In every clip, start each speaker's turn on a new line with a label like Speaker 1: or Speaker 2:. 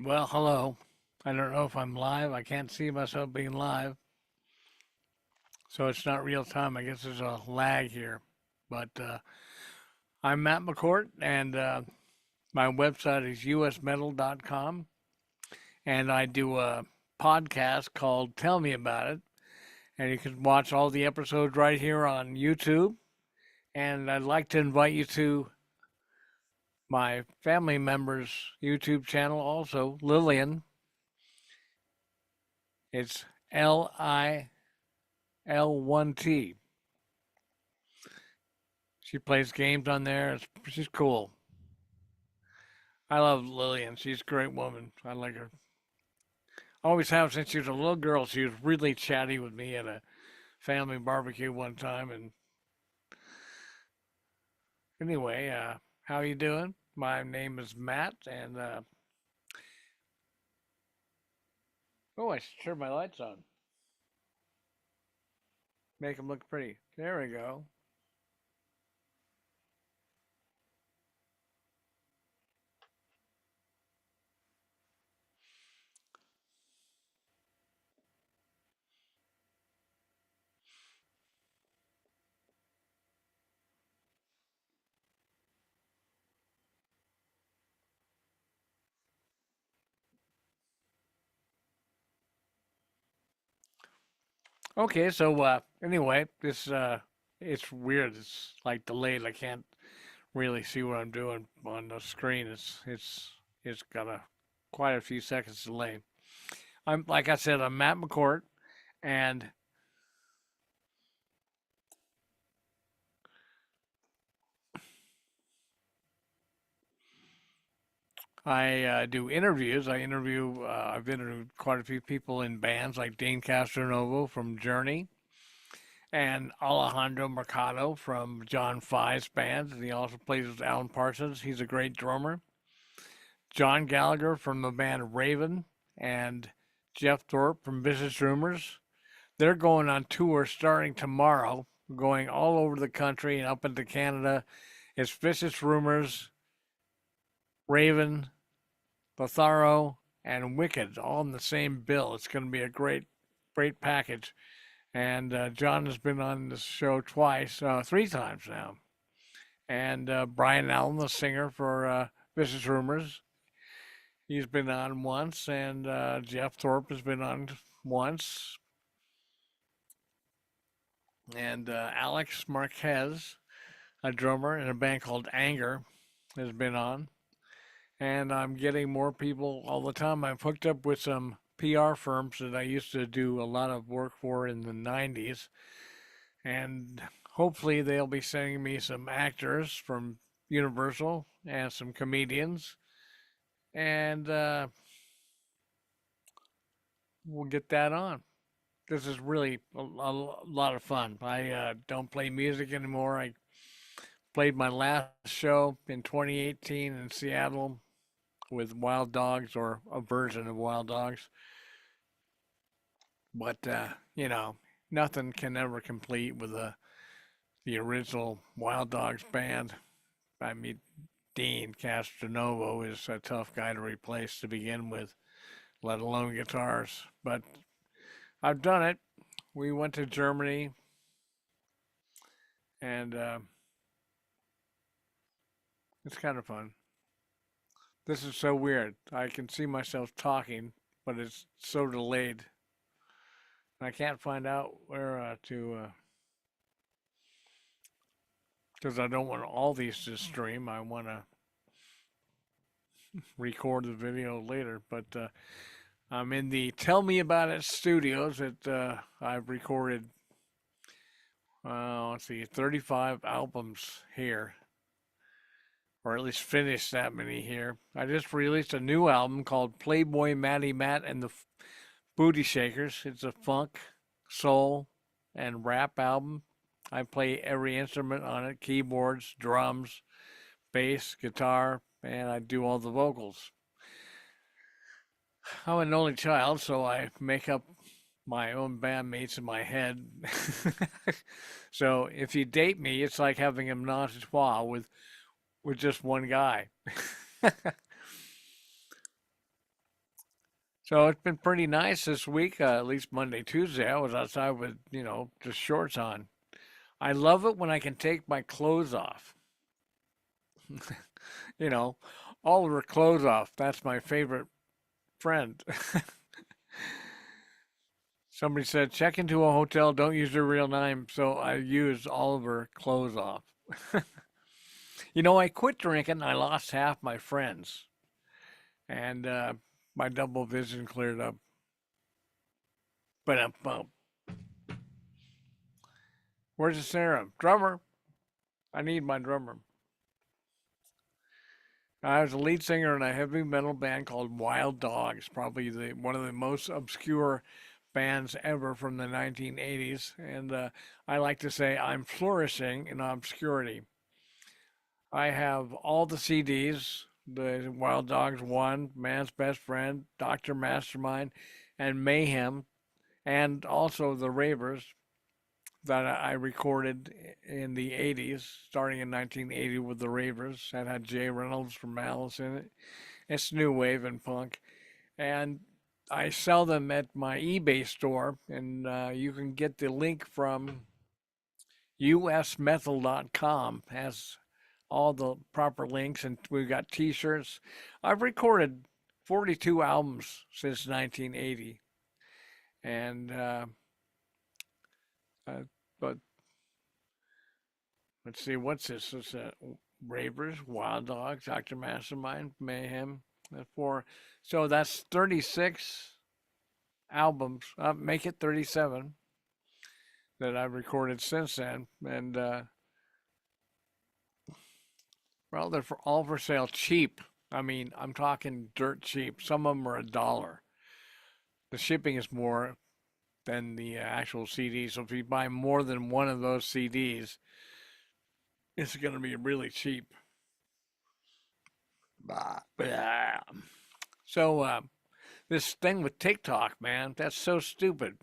Speaker 1: Well, hello. I don't know if I'm live. I can't see myself being live, so it's not real time. I guess there's a lag here. But I'm Matt McCourt, and my website is usmetal.com, and I do a podcast called Tell Me About It, and you can watch all the episodes right here on YouTube. And I'd like to invite you to my family member's YouTube channel also, Lillian. It's LIL1T. She plays games on there. She's cool. I love Lillian. She's a great woman. I like her. Always have since she was a little girl. She was really chatty with me at a family barbecue one time. And anyway, how you doing? My name is Matt, and oh, I should turn my lights on. Make them look pretty. There we go. Okay, so anyway, this it's weird. It's like delayed. I can't really see what I'm doing on the screen. It's got a quite a few seconds delay. I'm like I said, I'm Matt McCourt, and I do interviews. I've interviewed quite a few people in bands like Dane Castronovo from Journey and Alejandro Mercado from John Five's band. And he also plays with Alan Parsons. He's a great drummer. John Gallagher from the band Raven and Jeff Thorpe from Vicious Rumors. They're going on tour starting tomorrow, going all over the country and up into Canada. It's Vicious Rumors, Raven, Lotharo, and Wicked all in the same bill. It's going to be a great package. And John has been on this show twice, three times now. And Brian Allen, the singer for Vicious Rumors, he's been on once. And Jeff Thorpe has been on once. And Alex Marquez, a drummer in a band called Anger, has been on. And I'm getting more people all the time. I've hooked up with some PR firms that I used to do a lot of work for in the 90s. And hopefully they'll be sending me some actors from Universal and some comedians. And we'll get that on. This is really a lot of fun. I don't play music anymore. I played my last show in 2018 in Seattle with Wild Dogs, or a version of Wild Dogs. But nothing can ever compete with the original Wild Dogs band. I mean, Dean Castronovo is a tough guy to replace to begin with, let alone guitars. But I've done it. We went to Germany, and it's kind of fun. This is so weird. I can see myself talking, but it's so delayed. I can't find out where because I don't want all these to stream. I want to record the video later. But I'm in the Tell Me About It studios that I've recorded, let's see, 35 albums here, or at least finished that many here. I just released a new album called Playboy Matty Matt and the Booty Shakers. It's a funk, soul, and rap album. I play every instrument on it: keyboards, drums, bass, guitar, and I do all the vocals. I'm an only child, so I make up my own bandmates in my head. So if you date me, it's like having a menage a trois with just one guy. So it's been pretty nice this week, at least Monday, Tuesday. I was outside with, just shorts on. I love it when I can take my clothes off. You know, all of her clothes off. That's my favorite friend. Somebody said, check into a hotel, don't use their real name. So I used all of her clothes off. I quit drinking. I lost half my friends, and my double vision cleared up. But where's the Sarah? Drummer. I need my drummer. I was a lead singer in a heavy metal band called Wild Dogs, probably one of the most obscure bands ever from the 1980s. And I like to say I'm flourishing in obscurity. I have all the CDs, the Wild Dogs 1, Man's Best Friend, Dr. Mastermind, and Mayhem, and also the Ravers that I recorded in the 80s, starting in 1980 with the Ravers. That had Jay Reynolds from Malice in it. It's new wave and punk. And I sell them at my eBay store, and you can get the link from usmetal.com. Has all the proper links, and we've got T-shirts. I've recorded 42 albums since 1980, and uh, but let's see, what's this? It's Ravers, Wild Dogs, Dr. Mastermind, Mayhem. That's four. So that's 36 albums. Make it 37 that I've recorded since then. And, well, they're all for sale cheap. I mean, I'm talking dirt cheap. Some of them are $1. The shipping is more than the actual CD. So if you buy more than one of those CDs, it's going to be really cheap. Blah. So, this thing with TikTok, man, that's so stupid.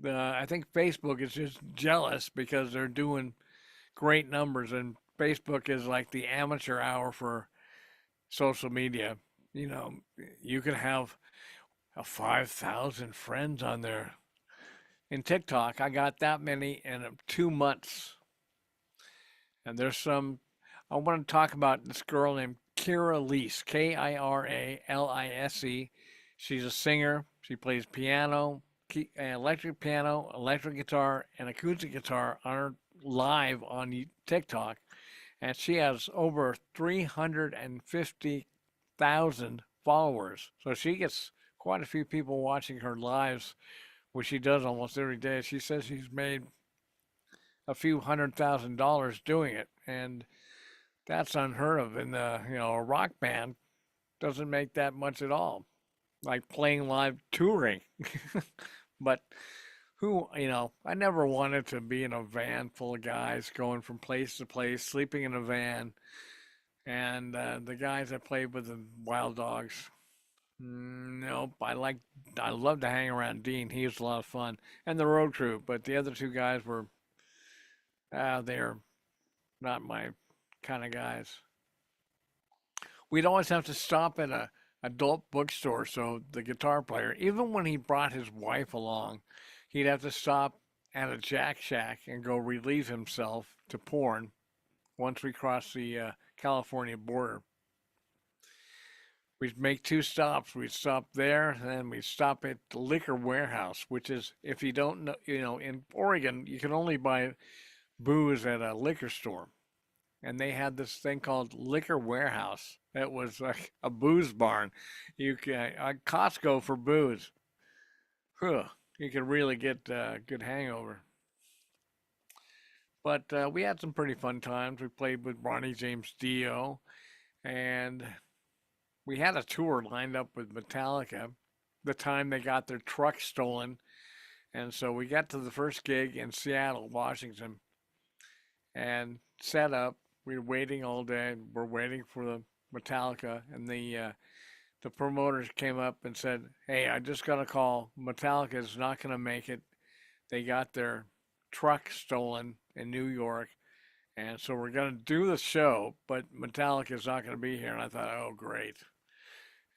Speaker 1: I think Facebook is just jealous because they're doing great numbers, and Facebook is like the amateur hour for social media. You know, you can have 5,000 friends on there. In TikTok, I got that many in 2 months. And there's some, I want to talk about this girl named Kira Lise, Kiralise. She's a singer. She plays piano, electric guitar, and acoustic guitar on her live on TikTok. And she has over 350,000 followers. So she gets quite a few people watching her lives, which she does almost every day. She says she's made a few $100,000 doing it, and that's unheard of. In a rock band doesn't make that much at all, like playing live touring. But I never wanted to be in a van full of guys going from place to place, sleeping in a van. And the guys I played with the Wild Dogs, nope. I love to hang around Dean. He was a lot of fun, and the road crew. But the other two guys were, they're not my kind of guys. We'd always have to stop at a adult bookstore. So the guitar player, even when he brought his wife along, he'd have to stop at a Jack Shack and go relieve himself to porn once we crossed the California border. We'd make two stops. We'd stop there, and then we'd stop at the liquor warehouse, which is, if you don't know, in Oregon, you can only buy booze at a liquor store. And they had this thing called Liquor Warehouse. It was like a booze barn. You can Costco for booze. Whew, you could really get a good hangover. But we had some pretty fun times. We played with Ronnie James Dio, and we had a tour lined up with Metallica the time they got their truck stolen. And so we got to the first gig in Seattle, Washington, and set up. We were waiting all day. We're waiting for the Metallica, and the promoters came up and said, "Hey, I just got a call. Metallica is not going to make it. They got their truck stolen in New York, and so we're going to do the show, but Metallica is not going to be here." And I thought, "Oh, great."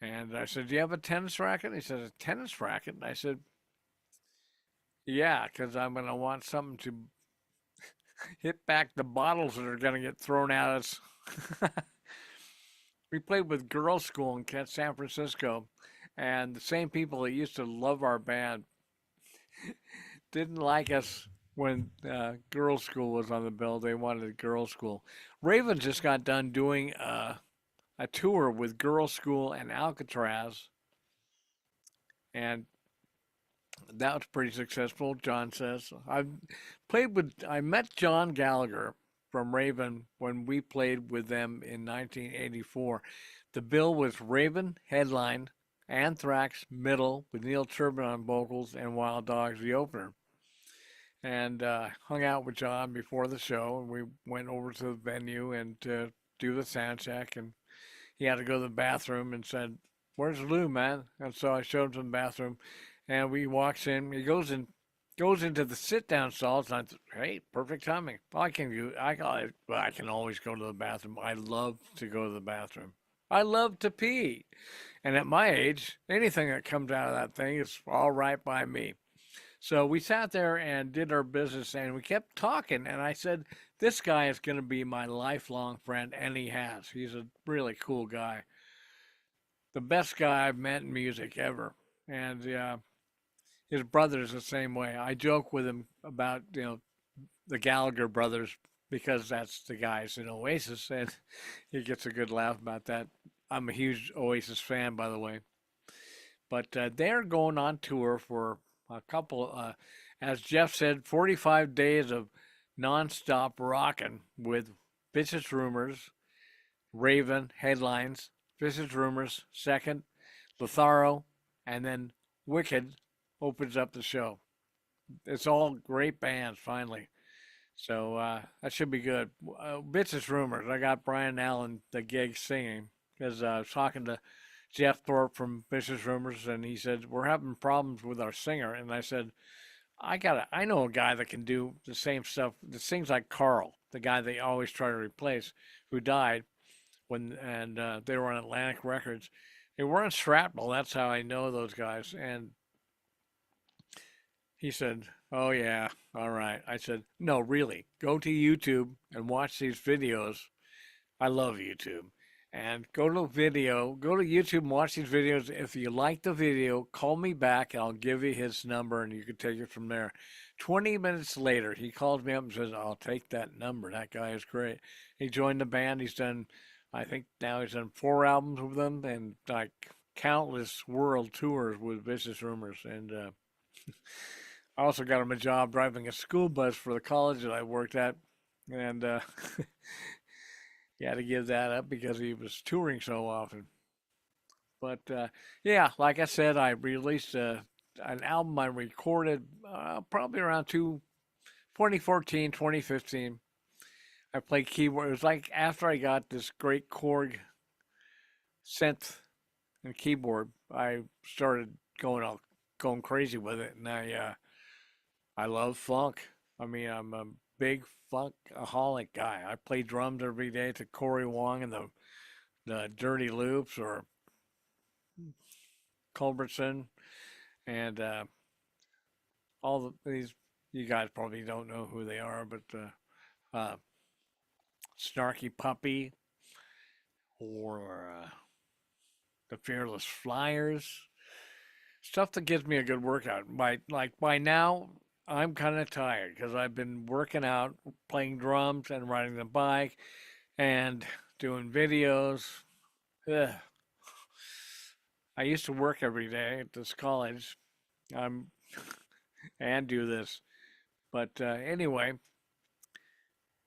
Speaker 1: And I said, "Do you have a tennis racket?" He said, "A tennis racket?" And I said, "Yeah, because I'm going to want something to hit back the bottles that are going to get thrown at us." We played with girls' school in San Francisco, and the same people that used to love our band didn't like us when girls' school was on the bill. They wanted girls' school. Raven just got done doing a tour with girls' school and Alcatraz, and that was pretty successful. John says I met John Gallagher from Raven when we played with them in 1984. The bill was Raven headline, Anthrax middle with Neil Turbin on vocals, and Wild Dogs the opener. And hung out with John before the show, and we went over to the venue and to do the sound check. And he had to go to the bathroom and said, "Where's Lou, man?" And so I showed him the bathroom, and we walks in. He goes into the sit down stalls, and I thought, "Hey, perfect timing. I can always go to the bathroom. I love to go to the bathroom. I love to pee, and at my age, anything that comes out of that thing is all right by me." So we sat there and did our business, and we kept talking. And I said, "This guy is going to be my lifelong friend," and he has. He's a really cool guy, the best guy I've met in music ever. And his brother's the same way. I joke with him about the Gallagher brothers because that's the guys in Oasis, and he gets a good laugh about that. I'm a huge Oasis fan, by the way. But they're going on tour for a couple, as Jeff said, 45 days of nonstop rocking with Vicious Rumors, Raven headlines, Vicious Rumors second, Lotharo, and then Wicked opens up the show. It's all great bands finally. So that should be good. Vicious Rumors. I got Brian Allen the gig singing because I was talking to Jeff Thorpe from Vicious Rumors, and he said we're having problems with our singer. And I said, I know a guy that can do the same stuff that sings like Carl, the guy they always try to replace, who died and they were on Atlantic Records. They were on Shrapnel. That's how I know those guys. And he said, "Oh yeah, all right." I said, "No, really, go to YouTube and watch these videos. I love YouTube. And go to YouTube and watch these videos. If you like the video, call me back and I'll give you his number and you can take it from there." 20 minutes later, he calls me up and says, "I'll take that number. That guy is great." He joined the band. I think now he's done 4 albums with them and like countless world tours with Vicious Rumors. And I also got him a job driving a school bus for the college that I worked at. And he had to give that up because he was touring so often. But yeah, like I said, I released an album I recorded probably around 2014, 2015. I played keyboard. It was like after I got this great Korg synth and keyboard, I started going crazy with it, and I love funk. I mean, I'm a big funkaholic guy. I play drums every day to Corey Wong and the Dirty Loops or Culbertson and these. You guys probably don't know who they are, but Snarky Puppy or the Fearless Flyers, stuff that gives me a good workout. By now, I'm kind of tired because I've been working out, playing drums, and riding the bike, and doing videos. Ugh. I used to work every day at this college. I'm and do this, but anyway,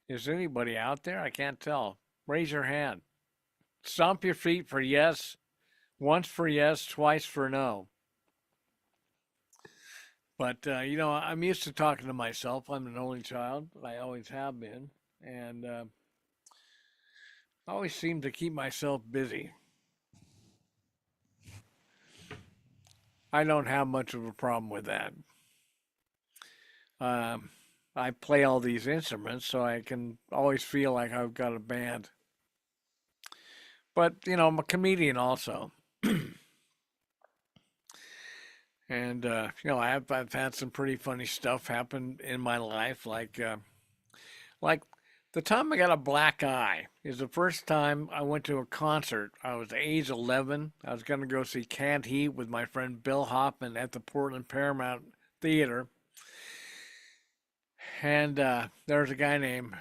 Speaker 1: is anybody out there? I can't tell. Raise your hand. Stomp your feet for yes. Once for yes, twice for no. But I'm used to talking to myself. I'm an only child. I always have been, and I always seem to keep myself busy. I don't have much of a problem with that. Um, I play all these instruments, so I can always feel like I've got a band. But I'm a comedian also. And I've had some pretty funny stuff happen in my life, like the time I got a black eye is the first time I went to a concert. I was age 11. I was going to go see Canned Heat with my friend Bill Hoffman at the Portland Paramount Theater. And there was a guy named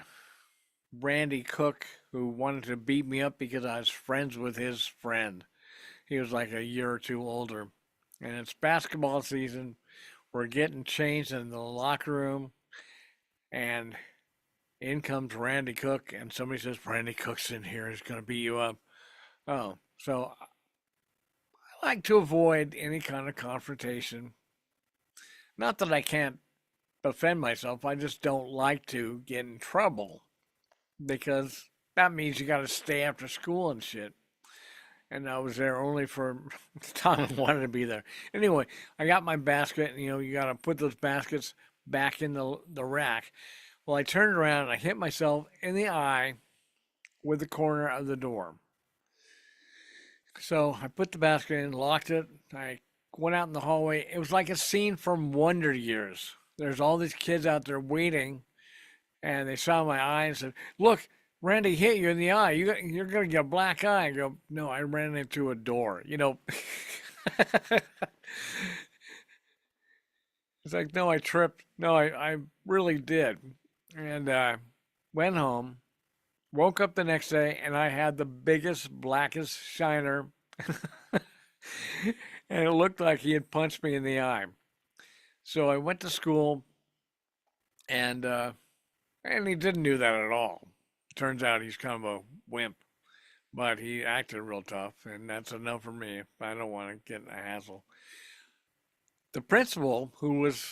Speaker 1: Randy Cook who wanted to beat me up because I was friends with his friend. He was like a year or two older. And it's basketball season. We're getting changed in the locker room, and in comes Randy Cook, and somebody says, Randy Cook's in here. He's going to beat you up. Oh, so I like to avoid any kind of confrontation. Not that I can't defend myself, I just don't like to get in trouble because that means you got to stay after school and shit. And I was there only for the time I wanted to be there. Anyway, I got my basket, and you got to put those baskets back in the rack. Well, I turned around and I hit myself in the eye with the corner of the door. So I put the basket in, locked it. I went out in the hallway. It was like a scene from Wonder Years. There's all these kids out there waiting, and they saw my eye and said, "Look, Randy hit you in the eye. You're gonna get a black eye." I go, "No, I ran into a door." It's like, "No, I tripped. No, I really did." And went home. Woke up the next day, and I had the biggest, blackest shiner, and it looked like he had punched me in the eye. So I went to school, and he didn't do that at all. Turns out he's kind of a wimp, but he acted real tough, and that's enough for me. I don't want to get in a hassle. The principal, who was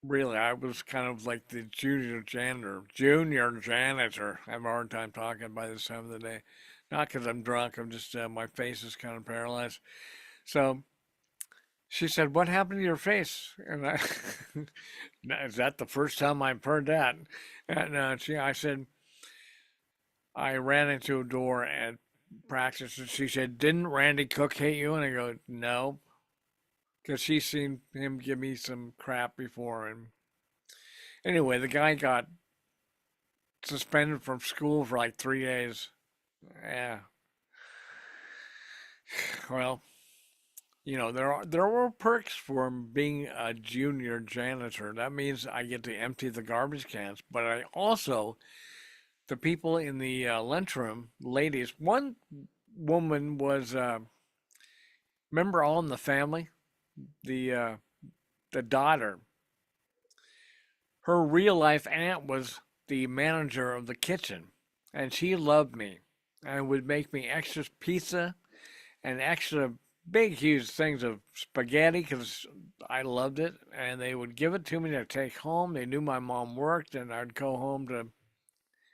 Speaker 1: really, I was kind of like the junior janitor. I have a hard time talking by this time of the day. Not because I'm drunk, I'm just, my face is kind of paralyzed. So she said, "What happened to your face?" And I, is that the first time I've heard that? And I said, "I ran into a door at practice." And she said, "Didn't Randy Cook hit you?" And I go, "No," because she's seen him give me some crap before. And anyway, the guy got suspended from school for like 3 days. Yeah. Well, there were perks for being a junior janitor. That means I get to empty the garbage cans, but I also the people in the lunchroom, ladies. One woman was remember All in the Family, the uh, the daughter. Her real life aunt was the manager of the kitchen, and she loved me and would make me extra pizza and extra big, huge things of spaghetti because I loved it. And they would give it to me to take home. They knew my mom worked, and I'd go home to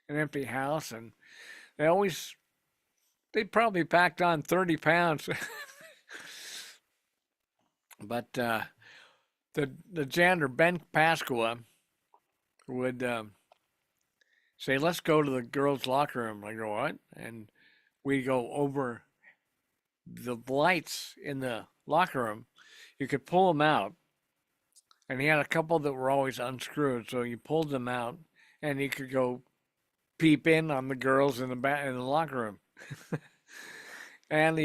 Speaker 1: an empty house. And they always, they probably packed on 30 pounds. But the janitor, Ben Pasqua, would say, "Let's go to the girls' locker room." I go, "What?" And we go over the lights in the locker room. You could pull them out, and he had a couple that were always unscrewed. So you pulled them out, and you could go peep in on the girls in in the locker room. And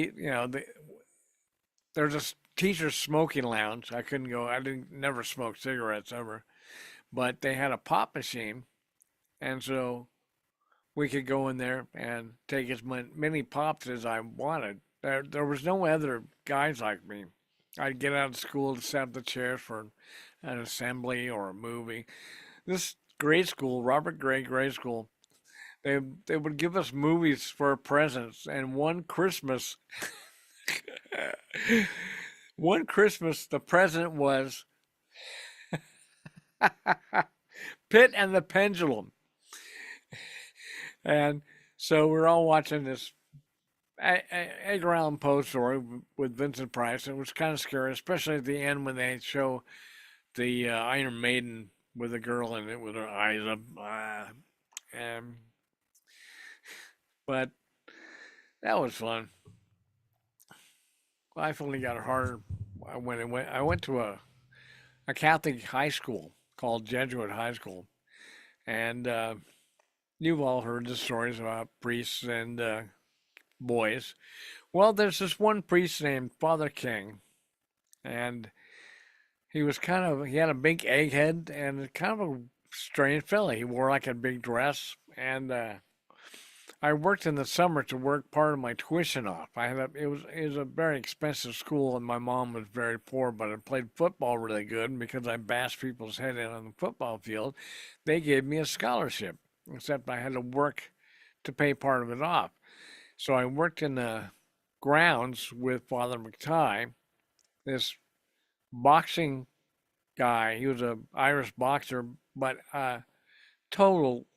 Speaker 1: there's a teacher's smoking lounge. I couldn't go. I didn't never smoke cigarettes ever, but they had a pop machine, and so we could go in there and take as many pops as I wanted. There was no other guys like me. I'd get out of school to set up the chairs for an assembly or a movie. This grade school, Robert Gray Grade School, they would give us movies for presents. And one Christmas, the present was Pit and the Pendulum, and so we're all watching this Edgar Allan Poe story with Vincent Price. It was kind of scary, especially at the end when they show the Iron Maiden with a girl in it with her eyes up. And, but that was fun. life only got harder when I went to a Catholic high school called Jesuit High School, and you've all heard the stories about priests and boys. Well, there's this one priest named Father King, and he had a big egghead and kind of a strange fella. He wore like a big dress, and I worked in the summer to work part of my tuition off. It was a very expensive school, and my mom was very poor, but I played football really good, and because I bashed people's head in on the football field, they gave me a scholarship. Except I had to work to pay part of it off. So I worked in the grounds with Father McTighe, this boxing guy. He was a Irish boxer, but total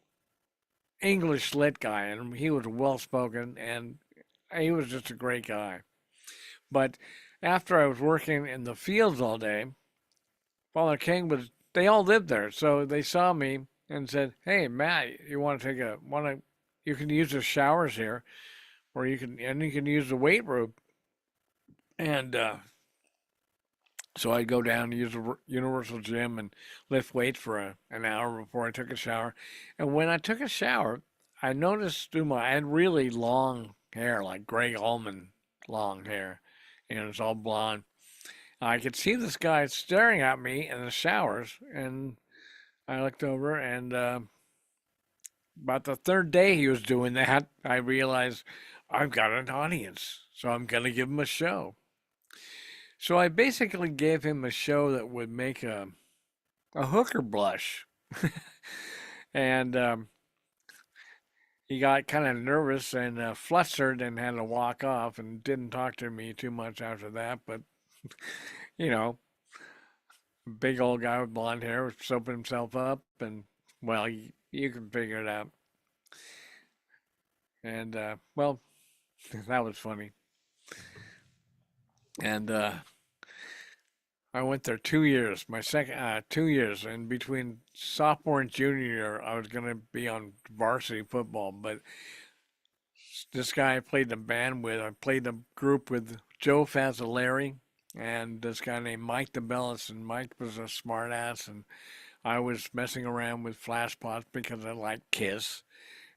Speaker 1: English lit guy, and he was well spoken, and he was just a great guy. But after I was working in the fields all day, Father King was. They all lived there, so they saw me and said, "Hey, Matt, you want to take a want to? You can use the showers here, or you can use the weight room." And so I'd go down and use the Universal Gym and lift weights for an hour before I took a shower. And when I took a shower, I noticed I had really long hair, like Greg Allman long hair, and it's all blonde. I could see this guy staring at me in the showers, and I looked over, and about the third day he was doing that, I realized I've got an audience, so I'm going to give him a show. So I basically gave him a show that would make a hooker blush. And he got kind of nervous and flustered and had to walk off and didn't talk to me too much after that. But, you know, big old guy with blonde hair was soaping himself up. And, well, you can figure it out. And, well, that was funny. And I went there 2 years, my second 2 years, and between sophomore and junior year, I was going to be on varsity football. But this guy I played in a band with, I played in a group with Joe Fazzolari and this guy named Mike DeBellis, and Mike was a smart ass, and I was messing around with flash pots because I liked Kiss,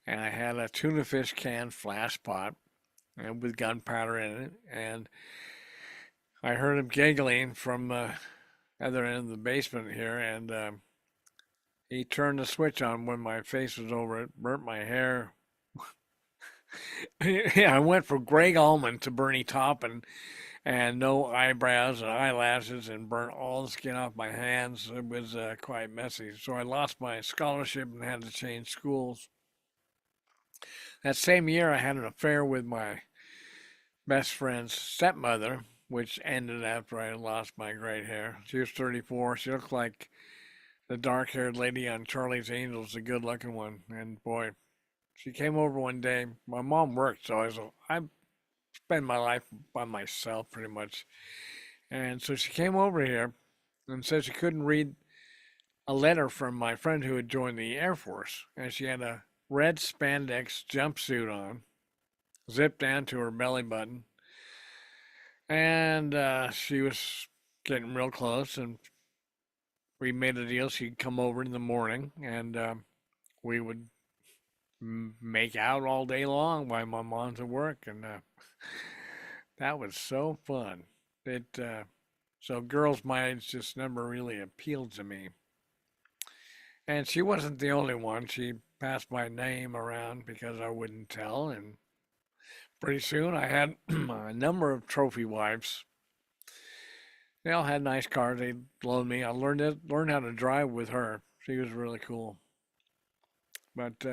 Speaker 1: and I had a tuna fish can flash pot and with gunpowder in it, and I heard him giggling from the other end of the basement here, and he turned the switch on when my face was over it, burnt my hair. Yeah, I went from Greg Allman to Bernie Taupin, and no eyebrows and eyelashes, and burnt all the skin off my hands. It was quite messy. So I lost my scholarship and had to change schools. That same year, I had an affair with my best friend's stepmother, which ended after I lost my gray hair. She was 34. She looked like the dark haired lady on Charlie's Angels, the good looking one. And boy, she came over one day. My mom worked, so I spend my life by myself pretty much. And so she came over here and said she couldn't read a letter from my friend who had joined the Air Force. And she had a red spandex jumpsuit on, zipped down to her belly button. And she was getting real close, and we made a deal. She'd come over in the morning, and we would make out all day long while my mom's at work, and that was so fun. It so girls my age just never really appealed to me, and she wasn't the only one. She passed my name around because I wouldn't tell, and pretty soon I had a number of trophy wives. They all had nice cars. They loaned me. I learned how to drive with her. She was really cool. But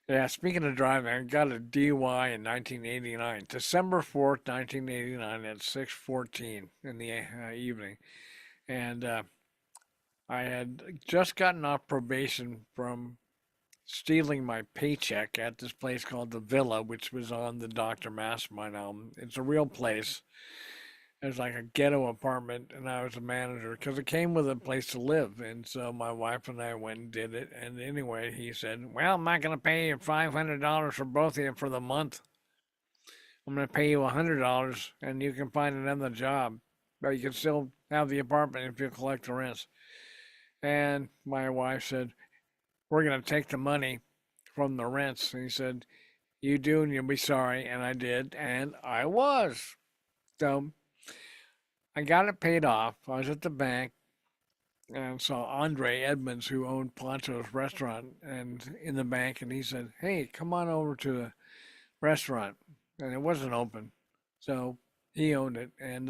Speaker 1: yeah, speaking of driving, I got a DUI in 1989, December 4th, 1989, at 6:14 in the evening, and I had just gotten off probation from stealing my paycheck at this place called the Villa, which was on the Dr. Mastermind album. It's a real place. It was like a ghetto apartment, and I was a manager because it came with a place to live. And so my wife and I went and did it. And anyway, he said, "Well, I'm not going to pay you $500 for both of you for the month." I'm going to pay you $100 and you can find another job, but you can still have the apartment if you collect the rents. And my wife said, we're going to take the money from the rents. And he said, you do and you'll be sorry. And I did, and I was. So I got it paid off. I was at the bank and saw Andre Edmonds, who owned Poncho's restaurant, and in the bank, and he said, "Hey, come on over to the restaurant," and it wasn't open, so he owned it, and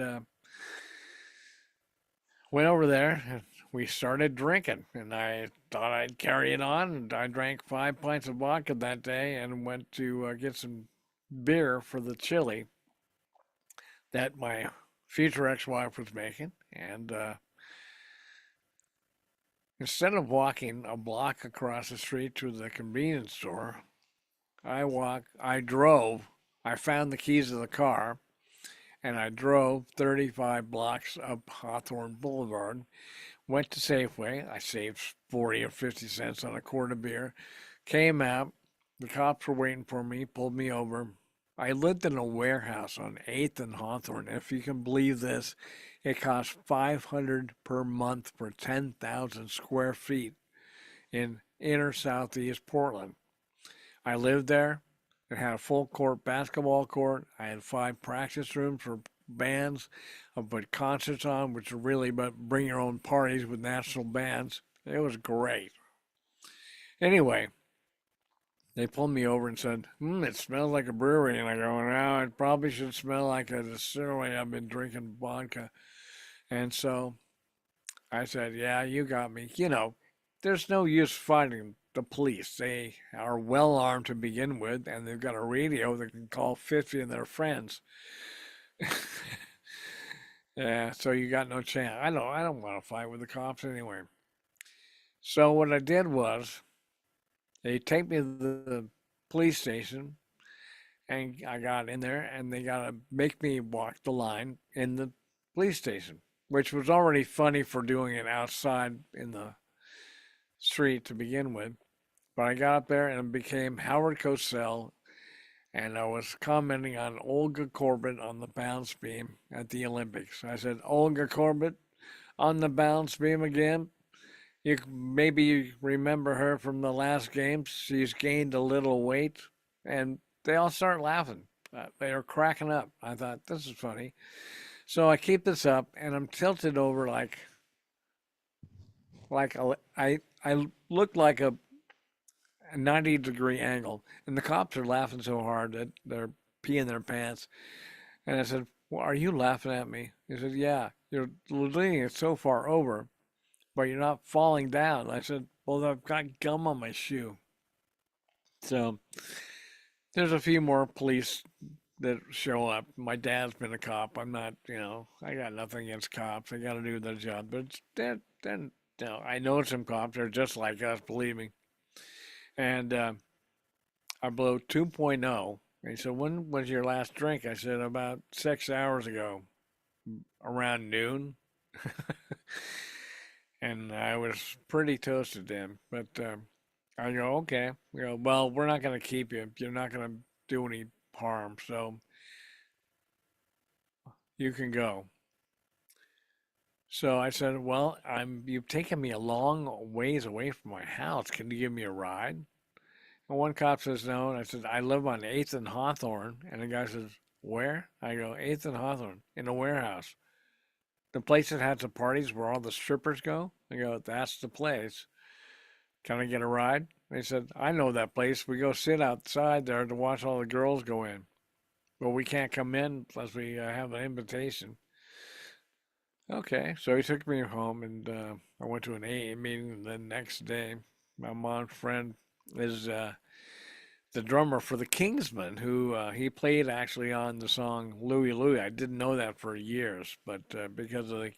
Speaker 1: went over there. And we started drinking, and I thought I'd carry it on, and I drank 5 pints of vodka that day, and went to get some beer for the chili that my future ex-wife was making, and instead of walking a block across the street to the convenience store, I drove, I found the keys to the car, and I drove 35 blocks up Hawthorne Boulevard, went to Safeway. I saved 40 or 50 cents on a quart of beer, came out, the cops were waiting for me, pulled me over. I lived in a warehouse on 8th and Hawthorne. If you can believe this, it cost 500 per month for 10,000 square feet in inner southeast Portland. I lived there. It had a full court basketball court. I had 5 practice rooms for bands. I put concerts on, which are really about bring your own parties with national bands. It was great. Anyway, they pulled me over and said, it smells like a brewery. And I go, no, it probably should smell like a distillery. I've been drinking vodka. And so I said, yeah, you got me. There's no use fighting the police. They are well armed to begin with, and they've got a radio that can call 50 of their friends. Yeah, so you got no chance. I don't want to fight with the cops anyway. So what I did was they take me to the police station, and I got in there, and they got to make me walk the line in the police station, which was already funny for doing it outside in the street to begin with. But I got up there and became Howard Cosell, and I was commenting on Olga Korbut on the balance beam at the Olympics. I said, Olga Korbut on the balance beam again. Maybe you remember her from the last games. She's gained a little weight, and they all start laughing. They are cracking up. I thought this is funny, so I keep this up, and I'm tilted over I look like a 90-degree angle, and the cops are laughing so hard that they're peeing their pants. And I said, well, are you laughing at me? He said, yeah, you're leaning it so far over, but you're not falling down. I said, well, I've got gum on my shoe. So there's a few more police that show up. My dad's been a cop. I'm not, I got nothing against cops. They got to do their job. But I know some cops are just like us, believe me. And I blow 2.0. And he said, when was your last drink? I said, about 6 hours ago, around noon. And I was pretty toasted then. But I go, okay. Well, we're not going to keep you. You're not going to do any harm. So you can go. So I said, well, you've taken me a long ways away from my house. Can you give me a ride? And one cop says no, and I said, I live on 8th and Hawthorne. And the guy says, where? I go, 8th and Hawthorne, in a warehouse. The place that has the parties where all the strippers go? I go, that's the place. Can I get a ride? They said, I know that place. We go sit outside there to watch all the girls go in. But we can't come in unless we have an invitation. Okay, so he took me home, and I went to an AA meeting the next day. My mom's friend is the drummer for the Kingsmen, who he played actually on the song Louie Louie. I didn't know that for years, but because of the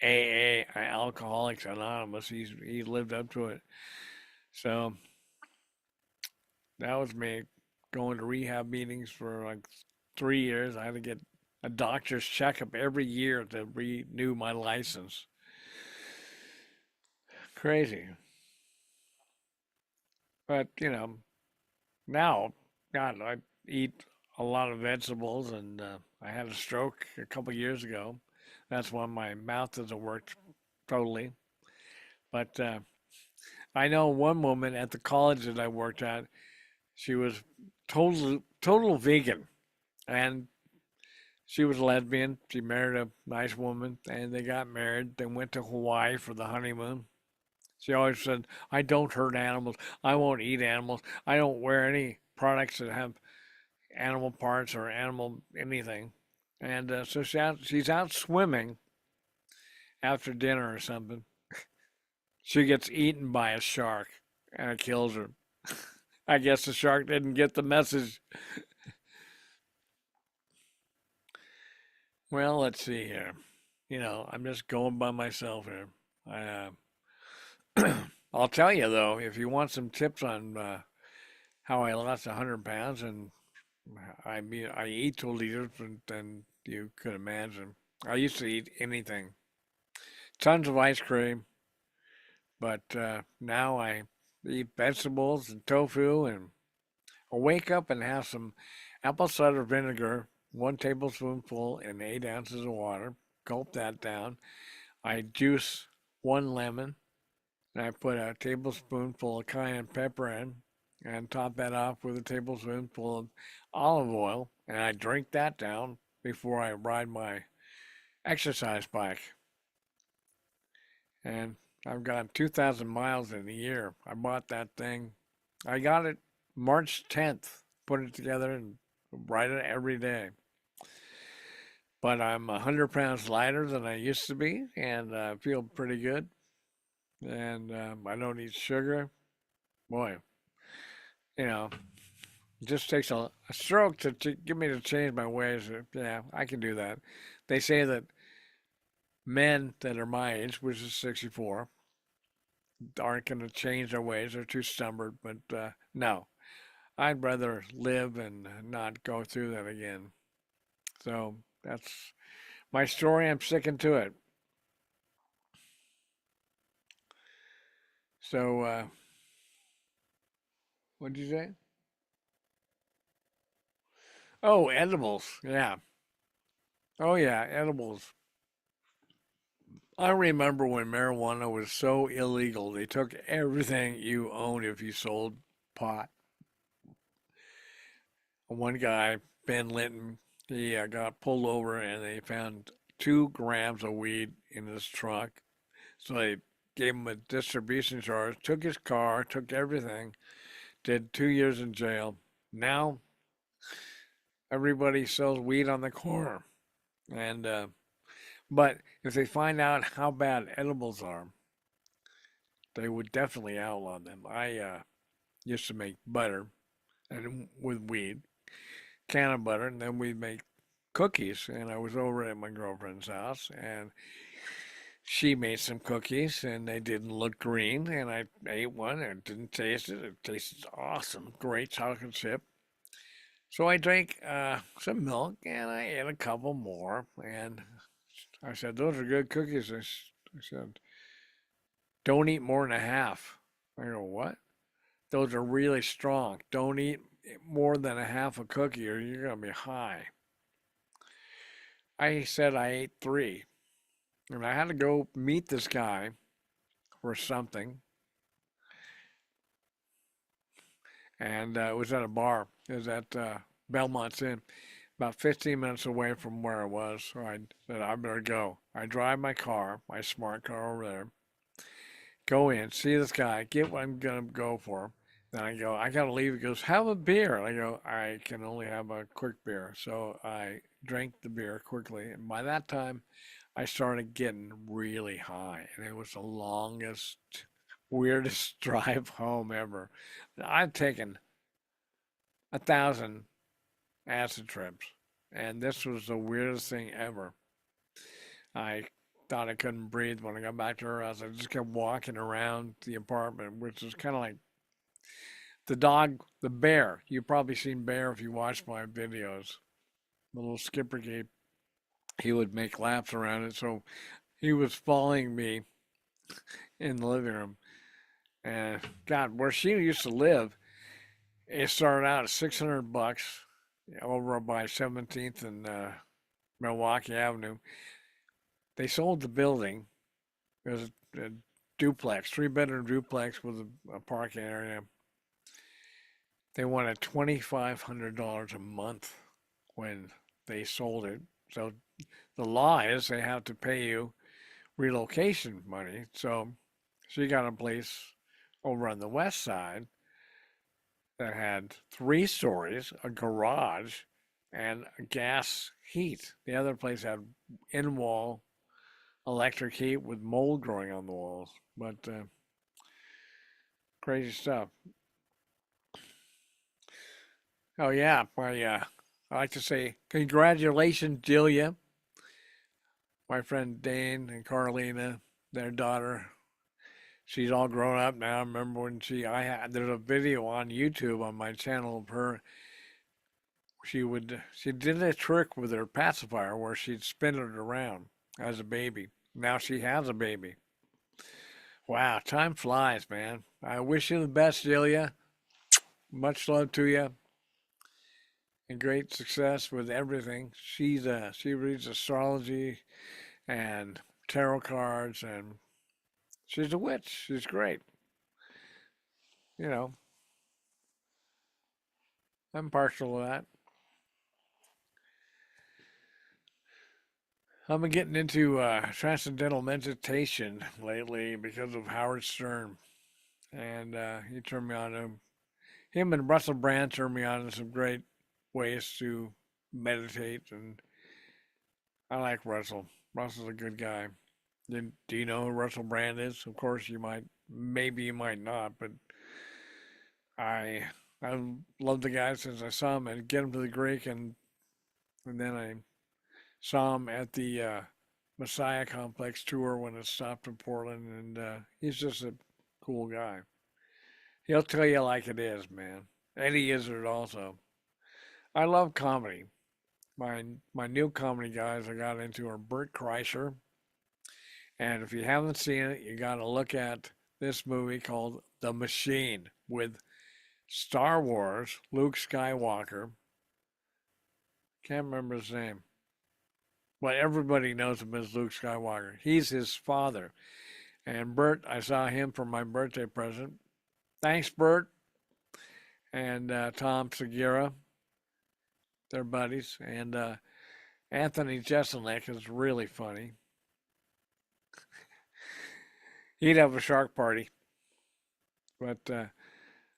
Speaker 1: AA, Alcoholics Anonymous, he lived up to it. So that was me going to rehab meetings for like 3 years. I had to get a doctor's checkup every year to renew my license. Crazy. But, now, God, I eat a lot of vegetables, and I had a stroke a couple years ago. That's when my mouth doesn't work totally. But I know one woman at the college that I worked at, she was total vegan, and she was lesbian. She married a nice woman, and they got married. They went to Hawaii for the honeymoon. She always said, "I don't hurt animals. I won't eat animals. I don't wear any products that have animal parts or animal anything." And so she's out swimming after dinner or something. She gets eaten by a shark, and it kills her. I guess the shark didn't get the message. Well, let's see here. I'm just going by myself here. I, I'll tell you though, if you want some tips on how I lost 100 pounds, and I mean, I eat totally different than you could imagine. I used to eat anything, tons of ice cream, but now I eat vegetables and tofu, and I'll wake up and have some apple cider vinegar, 1 tablespoonful in 8 ounces of water. Gulp that down. I juice 1 lemon, and I put a tablespoonful of cayenne pepper in, and top that off with a tablespoonful of olive oil, and I drink that down before I ride my exercise bike. And I've got 2,000 miles in a year. I bought that thing. I got it March 10th. Put it together and ride it every day. But I'm 100 pounds lighter than I used to be, and I feel pretty good. And I don't eat sugar. Boy, you know, it just takes a stroke to get me to change my ways. Yeah, I can do that. They say that men that are my age, which is 64, aren't going to change their ways. They're too stubborn. But no, I'd rather live and not go through that again. So that's my story. I'm sticking to it. So, what did you say? Oh, edibles. Yeah. Oh, yeah, edibles. I remember when marijuana was so illegal, they took everything you owned if you sold pot. One guy, Ben Linton, he got pulled over and they found 2 grams of weed in his trunk. So they gave him a distribution charge, took his car, took everything, did 2 years in jail. Now everybody sells weed on the corner. And but if they find out how bad edibles are, they would definitely outlaw them. I used to make butter and with weed, can of butter, and then we'd make cookies. And I was over at my girlfriend's house, and she made some cookies, and they didn't look green. And I ate one, and didn't taste it. It tasted awesome, great chocolate chip. So I drank some milk, and I ate a couple more. And I said, "Those are good cookies." I said, "Don't eat more than a half." I go, "What?" Those are really strong. Don't eat more than a half a cookie or you're going to be high. I said I ate 3. And I had to go meet this guy for something. And it was at a bar. It was at Belmont's Inn, about 15 minutes away from where I was. So I said, I better go. I drive my car, my smart car over there, go in, see this guy, get what I'm going to go for. Then I go, I got to leave. He goes, have a beer. And I go, I can only have a quick beer. So I drank the beer quickly. And by that time, I started getting really high. And it was the longest, weirdest drive home ever. I've taken 1,000 acid trips. And this was the weirdest thing ever. I thought I couldn't breathe when I got back to her house. I just kept walking around the apartment, which is kind of like the dog, the bear. You've probably seen Bear if you watch my videos. The little skipper gate, he would make laps around it. So he was following me in the living room. And God, where she used to live, it started out at $600. over by 17th and Milwaukee Avenue. They sold the building. It was a duplex, three-bedroom duplex with a parking area. They wanted $2,500 a month when they sold it. So the law is they have to pay you relocation money. So she got a place over on the west side that had 3 stories, a garage, and gas heat. The other place had in-wall electric heat with mold growing on the walls. But crazy stuff. Oh yeah, I like to say congratulations, Julia, my friend Dane and Carlina, their daughter. She's all grown up now. I remember when there's a video on YouTube on my channel of her. She did a trick with her pacifier where she'd spin it around as a baby. Now she has a baby. Wow, time flies, man. I wish you the best, Julia. Much love to you and great success with everything. She reads astrology and tarot cards, and she's a witch. She's great. You know, I'm partial to that. I've been getting into transcendental meditation lately because of Howard Stern, and he turned me on to him and Russell Brand turned me on to some great ways to meditate, and I like Russell. Russell's a good guy. Do you know who Russell Brand is? Of course, you might. Maybe you might not, but I I love the guy since I saw him and Get Him to the Greek, and then I saw him at the Messiah Complex tour when it stopped in Portland, and he's just a cool guy. He'll tell you like it is, man. Eddie Izzard also. I love comedy. My new comedy guys I got into are Bert Kreischer, and if you haven't seen it, you got to look at this movie called The Machine with Star Wars, Luke Skywalker. Can't remember his name, but everybody knows him as Luke Skywalker. He's his father. And Bert, I saw him for my birthday present. Thanks, Bert. And Tom Segura, they're buddies. And Anthony Jeselnik is really funny. He'd have a shark party. But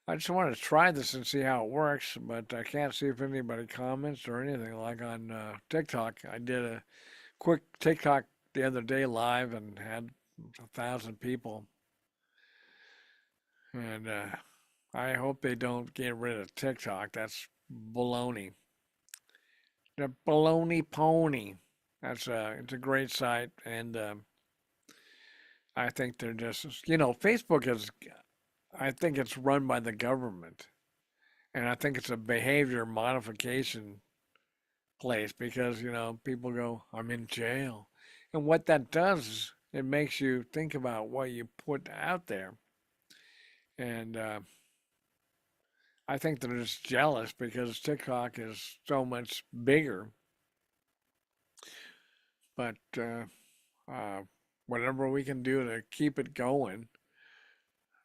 Speaker 1: I just wanted to try this and see how it works. But I can't see if anybody comments or anything. Like on TikTok, I did a quick TikTok the other day live and had 1,000 people. And I hope they don't get rid of TikTok. That's baloney. The baloney pony. It's a great site, and I think they're just Facebook is. I think it's run by the government, and I think it's a behavior modification place because people go, "I'm in jail," and what that does is it makes you think about what you put out there, and I think they're just jealous because TikTok is so much bigger. But uh, whatever we can do to keep it going,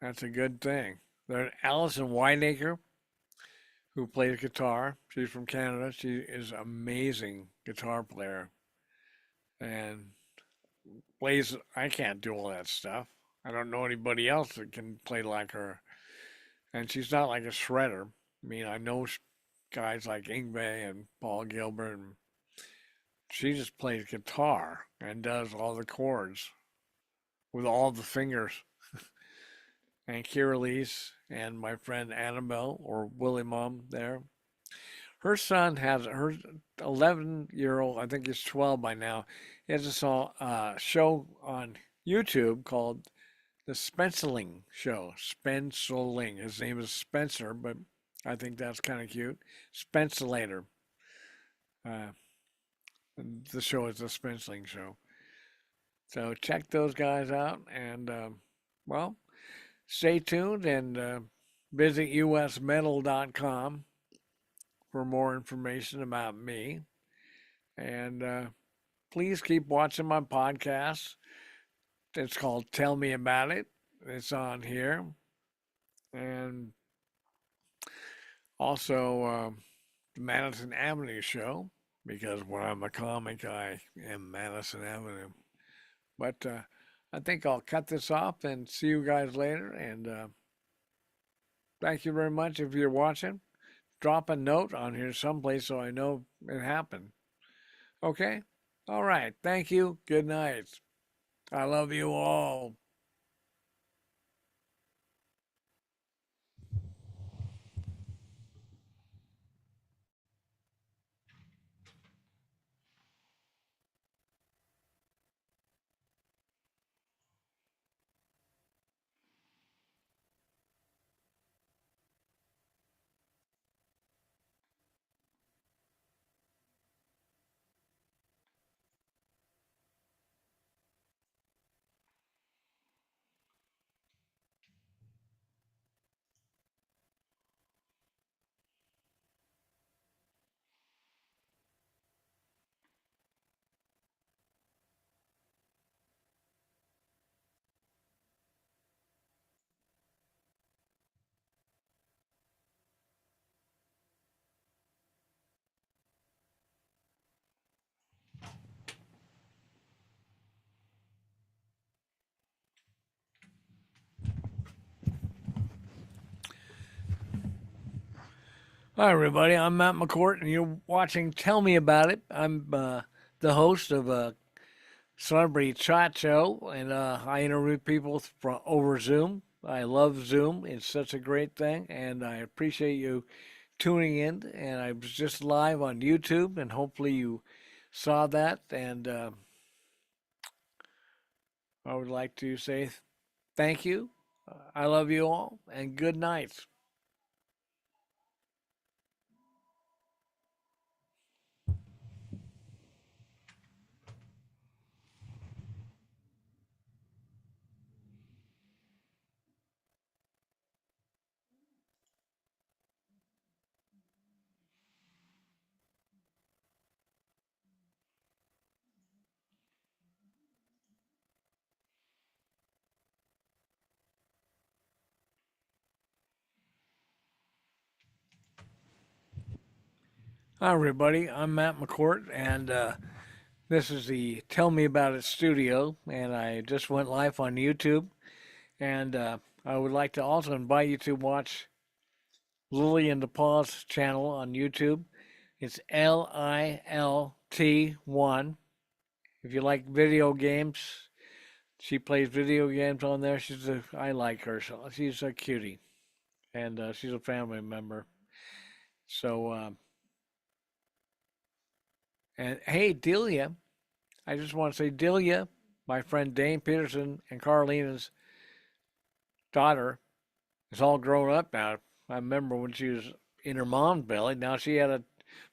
Speaker 1: that's a good thing. There's Allison Whiteacre, who plays guitar. She's from Canada. She is an amazing guitar player and plays. I can't do all that stuff. I don't know anybody else that can play like her. And she's not like a shredder. I mean, I know guys like Ingve and Paul Gilbert, and she just plays guitar and does all the chords with all the fingers. And Kira and my friend Annabelle or Willie Mom there. Her son has her 11-year-old, I think he's 12 by now. He has a show on YouTube called The Spenceling Show. Spenceling. His name is Spencer, but I think that's kind of cute. Spencelator. Uh, the show is The Spenceling Show. So check those guys out and, well, stay tuned and visit usmetal.com for more information about me. And please keep watching my podcast. It's called Tell Me About It. It's on here. And also the Madison Avenue show, because when I'm a comic, I am Madison Avenue. But I think I'll cut this off and see you guys later. And thank you very much if you're watching. Drop a note on here someplace so I know it happened. Okay? All right. Thank you. Good night. I love you all. Hi, everybody. I'm Matt McCourt, and you're watching Tell Me About It. I'm the host of a celebrity chat show, and I interview people from over Zoom. I love Zoom. It's such a great thing, and I appreciate you tuning in. And I was just live on YouTube, and hopefully you saw that. And I would like to say thank you. I love you all, and good night. Hi, everybody. I'm Matt McCourt, and this is the Tell Me About It studio, and I just went live on YouTube. And I would like to also invite you to watch Lily and DePauw's channel on YouTube. It's LILT1. If you like video games, she plays video games on there. I like her, so she's a cutie, and she's a family member. So, and hey, Delia, I just want to say, Delia, my friend Dane Peterson and Carlina's daughter, is all grown up now. I remember when she was in her mom's belly. Now she had a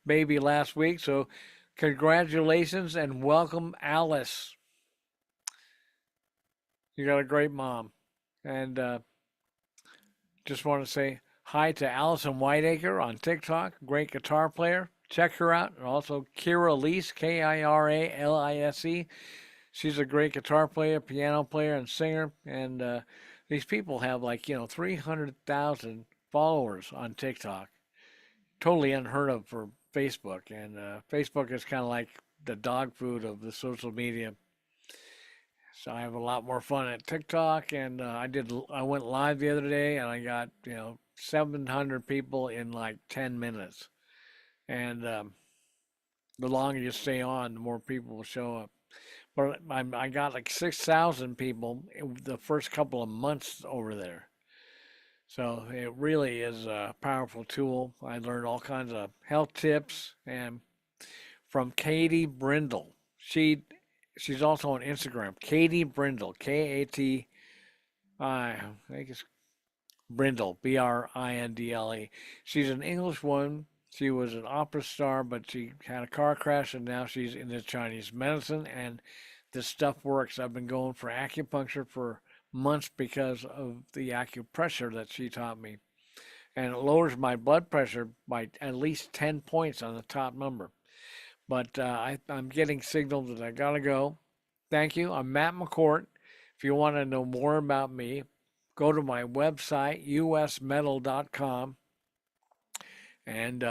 Speaker 1: baby last week. So congratulations and welcome, Alice. You got a great mom. And just want to say hi to Allison Whiteacre on TikTok, great guitar player. Check her out. And also Kira Lise, Kiralise. She's a great guitar player, piano player, and singer. And these people have 300,000 followers on TikTok. Totally unheard of for Facebook. And Facebook is kind of like the dog food of the social media. So I have a lot more fun at TikTok, and I went live the other day, and I got 700 people in like 10 minutes. And the longer you stay on, the more people will show up. But I got like 6,000 people in the first couple of months over there. So it really is a powerful tool. I learned all kinds of health tips and from Katie Brindle. She's also on Instagram. Katie Brindle, I think it's Brindle, Brindle. She's an English woman. She was an opera star, but she had a car crash, and now she's into Chinese medicine. And this stuff works. I've been going for acupuncture for months because of the acupressure that she taught me. and it lowers my blood pressure by at least 10 points on the top number. But I'm getting signaled that I gotta go. Thank you. I'm Matt McCourt. If you want to know more about me, go to my website, usmetal.com. And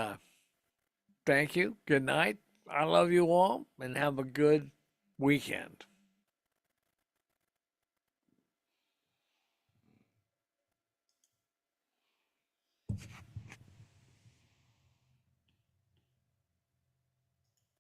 Speaker 1: thank you. Good night. I love you all and have a good weekend.